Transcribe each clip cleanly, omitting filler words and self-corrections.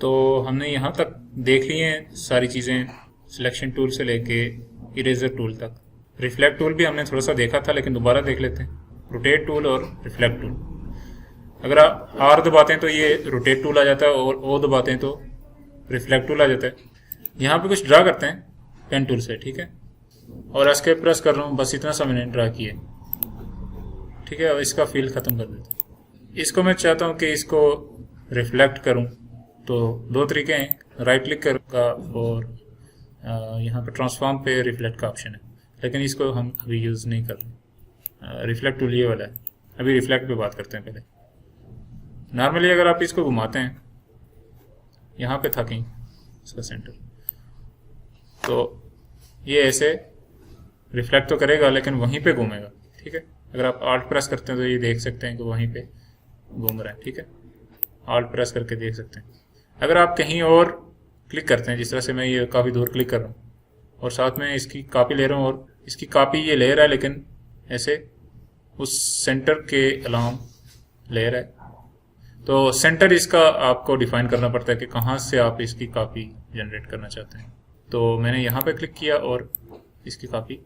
तो हमने यहाँ तक देख ली हैं सारी चीज़ें, सिलेक्शन टूल से लेके इरेजर टूल तक। रिफ्लेक्ट टूल भी हमने थोड़ा सा देखा था, लेकिन दोबारा देख लेते हैं। रोटेट टूल और रिफ्लेक्ट टूल, अगर आप आर दबाते हैं तो ये रोटेट टूल आ जाता है, और ओ दबाते हैं तो रिफ्लेक्ट टूल आ जाता है। यहाँ पे कुछ ड्रा करते हैं पेन टूल से, ठीक है, और एस्केप प्रेस कर रहा हूँ, बस इतना सा मैंने ड्रा किया, ठीक है। और इसका फील ख़त्म कर देता हूँ। इसको मैं चाहता हूँ कि इसको रिफ्लेक्ट करूँ, तो दो तरीके हैं, राइट क्लिक करूँगा और यहाँ पे ट्रांसफॉर्म पे रिफ्लेक्ट का ऑप्शन है, लेकिन इसको हम अभी यूज़ नहीं कर रहे। रिफ्लेक्ट टूल ये वाला है, अभी रिफ्लेक्ट पे बात करते हैं पहले। नॉर्मली अगर आप इसको घुमाते हैं, यहाँ पे था कहीं इसका सेंटर, तो ये ऐसे रिफ्लेक्ट तो करेगा लेकिन वहीं पे घूमेगा, ठीक है। अगर आप आल्ट प्रेस करते हैं तो ये देख सकते हैं कि वहीं पे घूम रहा है, ठीक है। आल्ट प्रेस करके देख सकते हैं। अगर आप कहीं और क्लिक करते हैं, जिस तरह से मैं ये काफ़ी दूर क्लिक कर रहा हूँ और साथ में इसकी कॉपी ले रहा हूँ, और इसकी कॉपी ये ले रहा है लेकिन ऐसे उस सेंटर के अलाम ले रहा है, तो सेंटर इसका आपको डिफाइन करना पड़ता है कि कहाँ से आप इसकी कॉपी जनरेट करना चाहते हैं। तो मैंने यहाँ पे क्लिक किया और इसकी कॉपी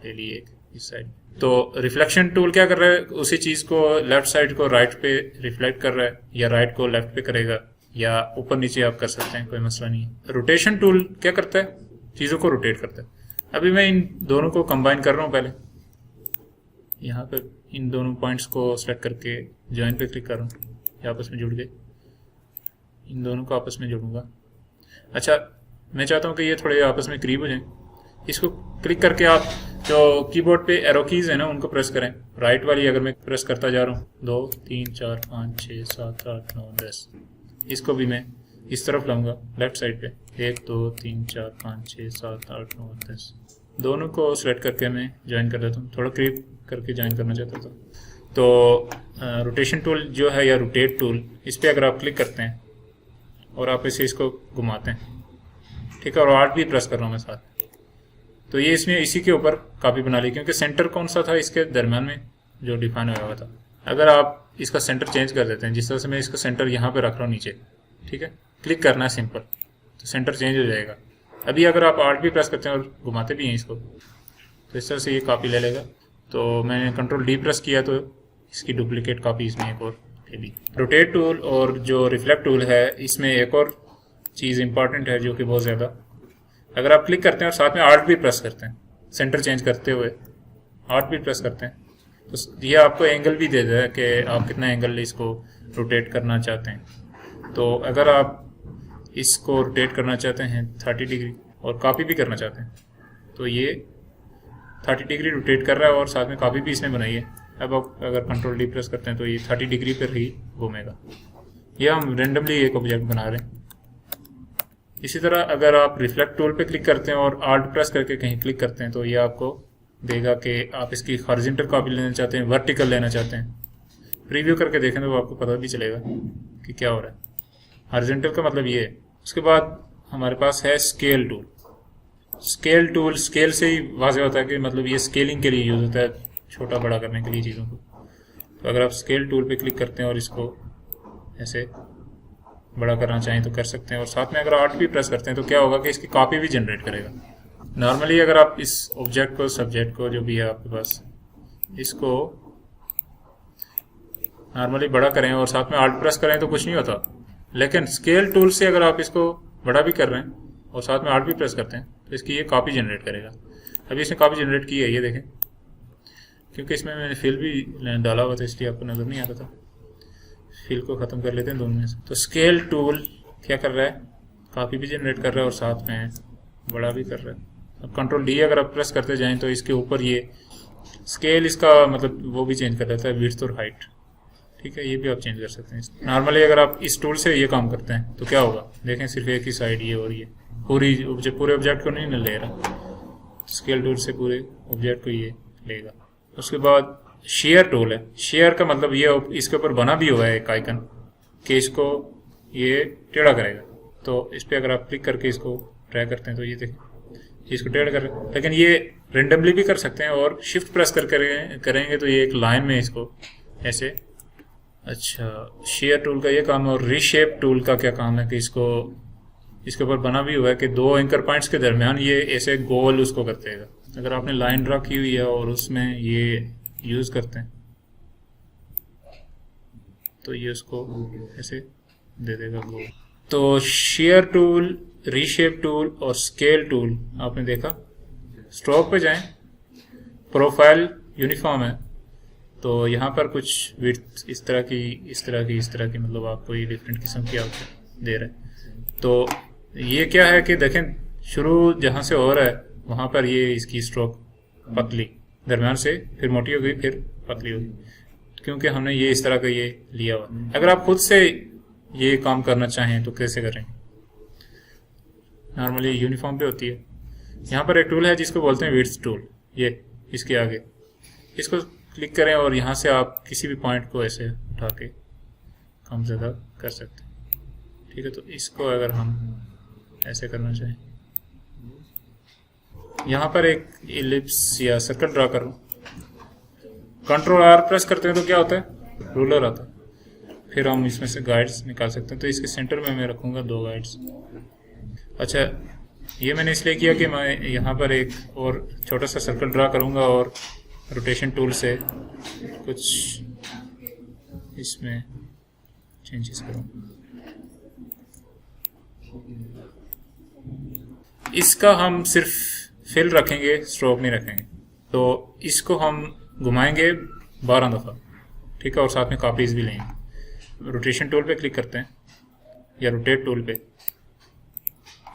ले ली एक इस साइड। तो रिफ्लेक्शन टूल क्या कर रहा है, उसी चीज़ को लेफ्ट साइड को राइट पे रिफ्लेक्ट कर रहा है, या राइट को लेफ्ट पे करेगा, या ऊपर नीचे आप कर सकते हैं, कोई मसला नहीं है। रोटेशन टूल क्या करता है, चीज़ों को रोटेट करता है। अभी मैं इन दोनों को कंबाइन कर रहा हूँ। पहले यहाँ पे इन दोनों पॉइंट्स को सेलेक्ट करके ज्वाइन पे क्लिक कर रहा हूँ, ये आपस में जुड़ गए। इन दोनों को आपस में जोड़ूंगा। अच्छा, मैं चाहता हूँ कि ये थोड़े आपस में करीब हो जाएं। इसको क्लिक करके आप जो कीबोर्ड पे एरो कीज है ना, उनको प्रेस करें। राइट वाली अगर मैं प्रेस करता जा रहा हूँ, 2 3 4 5 6 7 8 9 10, इसको भी मैं इस तरफ लाऊंगा लेफ्ट साइड पे। 1 2 3 4 5 6 7 8 9 10, दोनों को सिलेक्ट करके मैं ज्वाइन कर देता हूँ। थोड़ा करीब करके ज्वाइन करना चाहता था। तो रोटेशन टूल जो है, या रोटेट टूल, इस पर अगर आप क्लिक करते हैं और आप इसे इसको घुमाते हैं, ठीक है, और आर्ट भी प्रेस कर रहा हूँ मैं साथ, तो ये इसमें इसी के ऊपर कॉपी बना ली, क्योंकि सेंटर कौन सा था इसके दरम्यान में जो डिफाइन हुआ था। अगर आप इसका सेंटर चेंज कर देते हैं, जिस तरह से मैं इसका सेंटर यहाँ पे रख रहा हूँ नीचे, ठीक है, क्लिक करना है सिंपल, तो सेंटर चेंज हो जाएगा। अभी अगर आप आर्ट भी प्रेस करते हैं और घुमाते भी हैं इसको, तो इस तरह से ये कॉपी ले लेगा। तो मैंने कंट्रोल डी प्रेस किया तो इसकी डुप्लीकेट कॉपी इसमें एक और ले ली। रोटेट टूल और जो रिफ्लेक्ट टूल है, इसमें एक और चीज़ इंपॉर्टेंट है जो कि बहुत ज़्यादा, अगर आप क्लिक करते हैं और साथ में आर्ट भी प्रेस करते हैं, सेंटर चेंज करते हुए आर्ट भी प्रेस करते हैं, तो ये आपको एंगल भी दे देता है कि आप कितना एंगल इसको रोटेट करना चाहते हैं। तो अगर आप इसको रोटेट करना चाहते हैं 30 डिग्री और कॉपी भी करना चाहते हैं, तो ये 30 डिग्री रोटेट कर रहा है और साथ में कॉपी भी इसने बनाई है। अब आप अगर कंट्रोल डी प्रेस करते हैं तो ये 30 डिग्री पर ही घूमेगा। यह हम रेंडमली एक ऑब्जेक्ट बना रहे हैं। इसी तरह अगर आप रिफ्लेक्ट टूल पे क्लिक करते हैं और आल्ट प्रेस करके कहीं क्लिक करते हैं, तो ये आपको देगा कि आप इसकी हॉरिजॉन्टल कॉपी लेना चाहते हैं, वर्टिकल लेना चाहते हैं। प्रीव्यू करके देखें तो आपको पता भी चलेगा कि क्या हो रहा है। हॉरिजॉन्टल का मतलब ये है। उसके बाद हमारे पास है scale tool. Scale tool, scale से ही वाज़ेह होता है कि मतलब ये स्केलिंग के लिए यूज़ होता है, छोटा बड़ा करने के लिए चीज़ों को। तो अगर आप स्केल टूल पे क्लिक करते हैं और इसको ऐसे बड़ा करना चाहें तो कर सकते हैं, और साथ में अगर आर्ट भी प्रेस करते हैं तो क्या होगा कि इसकी कॉपी भी जनरेट करेगा। नॉर्मली अगर आप इस ऑब्जेक्ट को, सब्जेक्ट को, जो भी है आपके पास, इसको नॉर्मली बड़ा करें और साथ में आर्ट प्रेस करें तो कुछ नहीं होता, लेकिन स्केल टूल से अगर आप इसको बड़ा भी कर रहे हैं और साथ में आर्ट भी प्रेस करते हैं तो इसकी ये कॉपी जनरेट करेगा। अभी इसने कॉपी जनरेट की है, ये देखें, क्योंकि इसमें मैंने फिल भी डाला हुआ था इसलिए आपको नज़र नहीं आता था। फिल को ख़त्म कर लेते हैं दोनों में से। तो स्केल टूल क्या कर रहा है, कॉपी भी जनरेट कर रहा है और साथ में बड़ा भी कर रहा है। अब कंट्रोल डी अगर आप प्रेस करते जाएं तो इसके ऊपर ये स्केल, इसका मतलब वो भी चेंज कर देता है, विड्थ और हाइट, ठीक है, ये भी आप चेंज कर सकते हैं। नॉर्मली अगर आप इस टूल से ये काम करते हैं तो क्या होगा, देखें, सिर्फ एक ही साइड ये, और ये पूरे ऑब्जेक्ट को नहीं ले रहा, स्केल टूल से पूरे ऑब्जेक्ट को ये लेगा। उसके बाद शेयर टूल है। शेयर का मतलब ये, इसके ऊपर बना भी हुआ है एक आइकन कि इसको ये टेढ़ा करेगा। तो इस पर अगर आप क्लिक करके इसको ट्राई करते हैं तो ये देखें, इसको टेढ़ा कर, लेकिन ये रेंडमली भी कर सकते हैं, और शिफ्ट प्रेस कर करेंगे तो ये एक लाइन में इसको ऐसे अच्छा, शेयर टूल का ये काम है। और रीशेप टूल का क्या काम है कि इसके ऊपर बना भी हुआ है कि दो एंकर पॉइंट्स के दरमियान ये ऐसे गोल उसको कर देगा। अगर आपने लाइन ड्रा की हुई है और उसमें ये यूज करते हैं तो ये उसको ऐसे दे देगा गोल। तो शेयर टूल, रीशेप टूल और स्केल टूल आपने देखा। स्ट्रोक पे जाएं, प्रोफाइल यूनिफॉर्म है तो यहाँ पर कुछ विड्थ इस तरह की मतलब आपको ये डिफरेंट किस्म की आउटपुट दे रहा है। तो ये क्या है कि देखें, शुरू जहाँ से हो रहा है वहाँ पर ये इसकी स्ट्रोक पतली, दरम्यान से फिर मोटी हो गई, फिर पतली हो गई, क्योंकि हमने ये इस तरह का ये लिया हुआ। अगर आप खुद से ये काम करना चाहें तो कैसे करें? नॉर्मली यूनिफॉर्म पे होती है। यहाँ पर एक टूल है जिसको बोलते हैं विड्थ टूल, ये इसके आगे इसको क्लिक करें और यहाँ से आप किसी भी पॉइंट को ऐसे उठा के कम ज़्यादा कर सकते हैं। ठीक है, तो इसको अगर हम ऐसे करना चाहें, यहाँ पर एक इलिप्स या सर्कल ड्रा करूँ, कंट्रोल आर प्रेस करते हैं तो क्या होता है, रूलर आता है। फिर हम इसमें से गाइड्स निकाल सकते हैं। तो इसके सेंटर में मैं रखूँगा 2 गाइड्स। अच्छा, ये मैंने इसलिए किया कि मैं यहाँ पर एक और छोटा सा सर्कल ड्रा करूँगा और रोटेशन टूल से कुछ इसमें चेंजेस करूँगा। इसका हम सिर्फ फिल रखेंगे, स्ट्रोक नहीं रखेंगे। तो इसको हम घुमाएंगे 12 दफ़ा, ठीक है, और साथ में कॉपीज भी लेंगे। रोटेशन टूल पे क्लिक करते हैं या रोटेट टूल पे,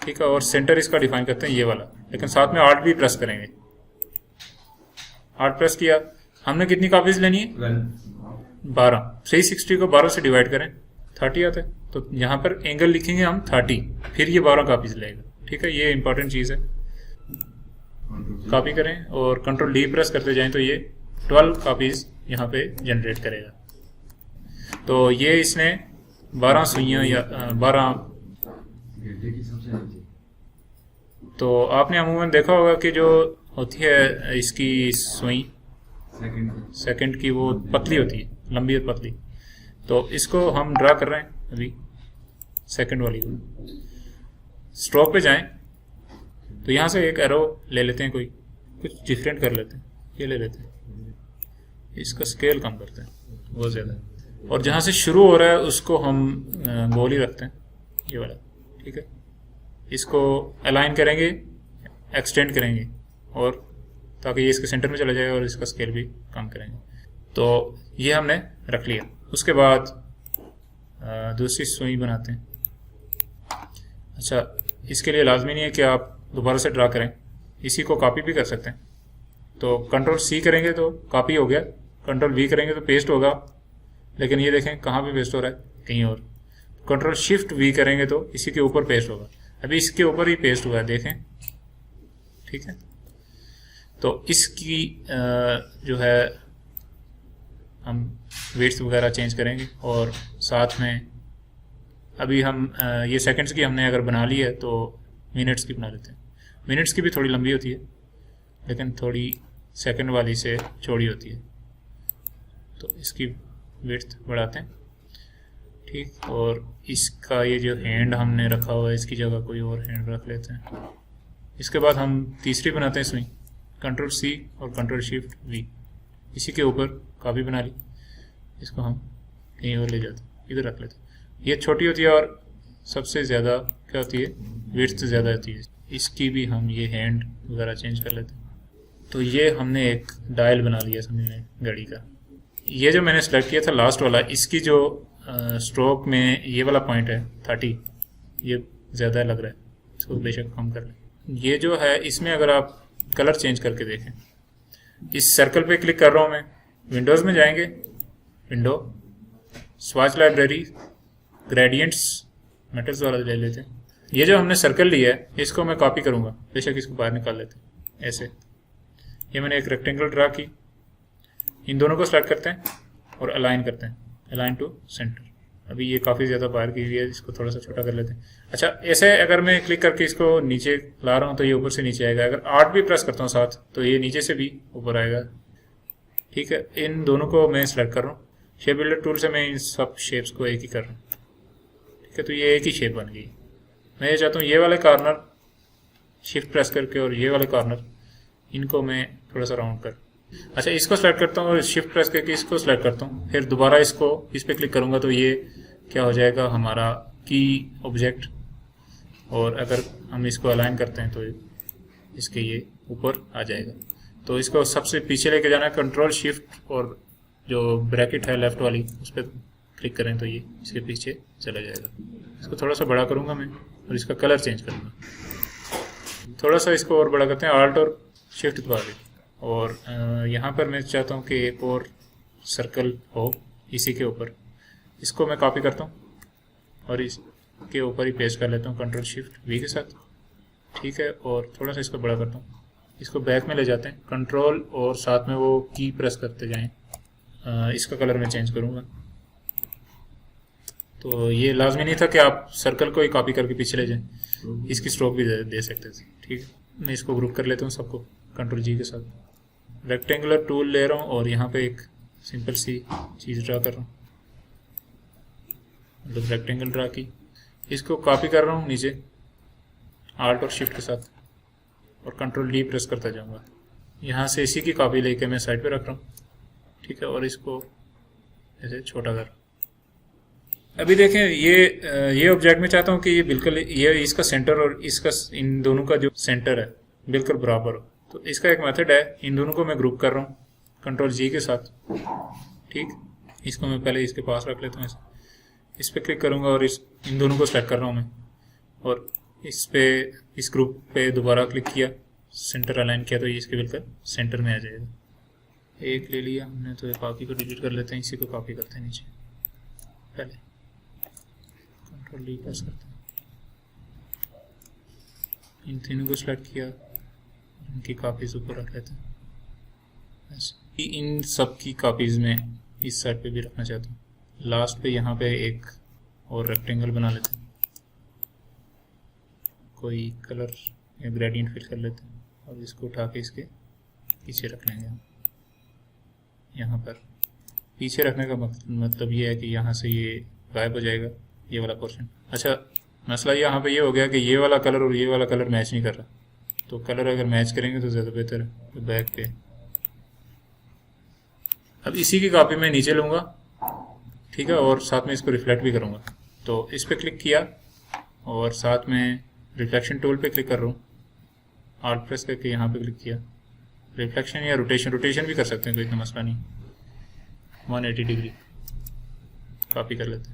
ठीक है, और सेंटर इसका डिफाइन करते हैं ये वाला, लेकिन साथ में आर्ट भी प्रेस करेंगे। आर्ट प्रेस किया, हमने कितनी कॉपीज लेनी है? 12। 360 को 12 से डिवाइड करें, 30 आता है। तो यहाँ पर एंगल लिखेंगे हम 30, फिर ये 12 कॉपीज लेगा। ठीक है, ये इंपॉर्टेंट चीज़ है। कॉपी करें और कंट्रोल डी प्रेस करते जाएं तो ये 12 कॉपीज यहाँ पे जनरेट करेगा। तो ये इसने 12 सुइयाँ या 12, तो आपने अमूमन देखा होगा कि जो होती है इसकी सुई सेकंड की, वो पतली होती है, लंबी और पतली। तो इसको हम ड्रा कर रहे हैं अभी सेकंड वाली को। स्ट्रोक पे जाएं तो यहाँ से एक एरो ले लेते हैं, कोई कुछ डिफरेंट कर लेते हैं, ये ले लेते हैं, इसका स्केल कम करते हैं बहुत ज़्यादा, और जहाँ से शुरू हो रहा है उसको हम गोल ही रखते हैं, ये वाला। ठीक है, इसको अलाइन करेंगे, एक्सटेंड करेंगे, और ताकि ये इसके सेंटर में चला जाए, और इसका स्केल भी कम करेंगे। तो ये हमने रख लिया। उसके बाद दूसरी सुई बनाते हैं। अच्छा, इसके लिए लाजमी नहीं है कि आप दोबारा से ड्रा करें, इसी को कॉपी भी कर सकते हैं। तो कंट्रोल सी करेंगे तो कॉपी हो गया, कंट्रोल वी करेंगे तो पेस्ट होगा, लेकिन ये देखें कहाँ पे पेस्ट हो रहा है, कहीं और। कंट्रोल शिफ्ट वी करेंगे तो इसी के ऊपर पेस्ट होगा, अभी इसके ऊपर ही पेस्ट हुआ है, देखें। ठीक है, तो इसकी जो है हम वेट्स वगैरह चेंज करेंगे, और साथ में अभी हम ये सेकंड्स की हमने अगर बना ली है तो मिनट्स की बना लेते हैं। मिनट्स की भी थोड़ी लंबी होती है, लेकिन थोड़ी सेकंड वाली से चौड़ी होती है, तो इसकी विड्थ बढ़ाते हैं। ठीक, और इसका ये जो हैंड हमने रखा हुआ है, इसकी जगह कोई और हैंड रख लेते हैं। इसके बाद हम तीसरी बनाते हैं सुई, कंट्रोल सी और कंट्रोल शिफ्ट वी, इसी के ऊपर कॉपी बना ली, इसको हम कहीं और ले जाते हैं, इधर रख लेते हैं। ये छोटी होती है और सबसे ज़्यादा क्या होती है, विड्थ ज़्यादा होती है। इसकी भी हम ये हैंड वगैरह चेंज कर लेते हैं। तो ये हमने एक डायल बना लिया समझने घड़ी का। ये जो मैंने सेलेक्ट किया था लास्ट वाला, इसकी जो स्ट्रोक में ये वाला पॉइंट है 30, ये ज़्यादा लग रहा है, इसको बेशक कम कर लें। ये जो है इसमें अगर आप कलर चेंज करके देखें, इस सर्कल पे क्लिक कर रहा हूँ मैं, विंडोज़ में जाएंगे, विंडो, स्वाच लाइब्रेरी, ग्रेडियंट्स, मेटल्स वाला ले लेते हैं। ये जो हमने सर्कल लिया है इसको मैं कॉपी करूँगा, बेशक इसको बाहर निकाल लेते हैं ऐसे। ये मैंने एक रेक्टेंगल ड्रा की, इन दोनों को सेलेक्ट करते हैं और अलाइन करते हैं, अलाइन टू सेंटर। अभी ये काफ़ी ज़्यादा बाहर की हुई है, इसको थोड़ा सा छोटा कर लेते हैं। अच्छा, ऐसे अगर मैं क्लिक करके इसको नीचे ला रहा हूँ तो ये ऊपर से नीचे आएगा। अगर आर्ट भी प्रेस करता हूँ साथ तो ये नीचे से भी ऊपर आएगा। ठीक है, इन दोनों को मैं सेलेक्ट कर रहा हूँ शेप बिल्डर टूल से मैं इन सब शेप्स को एक ही कर रहा हूँ। ठीक है, तो ये एक ही शेप बन गई। मैं ये चाहता हूँ ये वाले कॉर्नर शिफ्ट प्रेस करके और ये वाले कॉर्नर इनको मैं थोड़ा सा राउंड कर, अच्छा इसको सेलेक्ट करता हूँ और शिफ्ट प्रेस करके इसको सेलेक्ट करता हूँ, फिर दोबारा इसको इस पर क्लिक करूँगा तो ये क्या हो जाएगा हमारा की ऑब्जेक्ट। और अगर हम इसको अलाइन करते हैं तो इसके ये ऊपर आ जाएगा। तो इसको सबसे पीछे लेके जाना है, कंट्रोल शिफ्ट और जो ब्रैकेट है लेफ्ट वाली उस पर क्लिक करें तो ये इसके पीछे चला जाएगा। इसको थोड़ा सा बड़ा करूँगा मैं और इसका कलर चेंज करूँगा, थोड़ा सा इसको और बड़ा करते हैं, आल्ट और शिफ्ट दबा दें। और यहाँ पर मैं चाहता हूँ कि एक और सर्कल हो इसी के ऊपर, इसको मैं कॉपी करता हूँ और इसके ऊपर ही पेस्ट कर लेता हूँ कंट्रोल शिफ्ट वी के साथ। ठीक है, और थोड़ा सा इसको बड़ा करता हूँ, इसको बैक में ले जाते हैं, कंट्रोल और साथ में वो की प्रेस करते जाएं। इसका कलर मैं चेंज करूँगा। तो ये लाजमी नहीं था कि आप सर्कल को ही कॉपी करके पीछे ले जाएं, इसकी स्ट्रोक भी दे सकते थे। ठीक है, मैं इसको ग्रुप कर लेता हूँ सबको कंट्रोल जी के साथ। रेक्टेंगुलर टूल ले रहा हूँ और यहाँ पे एक सिंपल सी चीज़ ड्रा कर रहा हूँ, मतलब रेक्टेंगल ड्रा की। इसको कॉपी कर रहा हूँ नीचे आल्ट और शिफ्ट के साथ और कंट्रोल डी प्रेस करता जाऊँगा। यहाँ से इसी की कॉपी लेके मैं साइड पे रख रहा हूँ। ठीक है, और इसको ऐसे छोटा कर। अभी देखें ये ऑब्जेक्ट में चाहता हूँ कि ये बिल्कुल ये इसका सेंटर और इसका इन दोनों का जो सेंटर है बिल्कुल बराबर हो। तो इसका एक मेथड है, इन दोनों को मैं ग्रुप कर रहा हूँ कंट्रोल जी के साथ। ठीक, इसको मैं पहले इसके पास रख लेता हूँ, इस पर क्लिक करूँगा और इन दोनों को सेलेक्ट कर रहा हूँ मैं, और इस ग्रुप पे दोबारा क्लिक किया, सेंटर अलाइन किया तो ये इसके बिल्कुल सेंटर में आ जाएगा। एक ले लिया हमने तो बाकी को डिलीट कर लेते हैं, इसी को कॉपी करते हैं नीचे, पहले कंट्रोल डी प्रेस करते हैं, इन तीनों को सिलेक्ट किया, इनकी कॉपीज ऊपर रख लेते हैं। इन सब की कॉपीज में इस साइड पे भी रखना चाहता हूँ। लास्ट पे यहाँ पे एक और रेक्टेंगल बना लेते हैं, कोई कलर या ग्रेडियंट फिल कर लेते हैं और इसको उठा के इसके पीछे रख लेंगे हम। यहाँ पर पीछे रखने का मतलब ये है कि यहाँ से ये गायब हो जाएगा ये वाला पोर्शन। अच्छा, मसला यहाँ पे ये हो गया कि ये वाला कलर और ये वाला कलर मैच नहीं कर रहा, तो कलर अगर मैच करेंगे तो ज़्यादा बेहतर है। तो बैक पे अब इसी की कॉपी मैं नीचे लूँगा, ठीक है, और साथ में इसको रिफ्लेक्ट भी करूँगा। तो इस पर क्लिक किया और साथ में रिफ्लेक्शन टूल पे क्लिक कर रहा हूँ, आल्ट प्रेस करके यहाँ पे क्लिक किया। रिफ्लेक्शन या रोटेशन भी कर सकते हैं, कोई इतना मसला नहीं। 180 डिग्री कॉपी कर लेते हैं।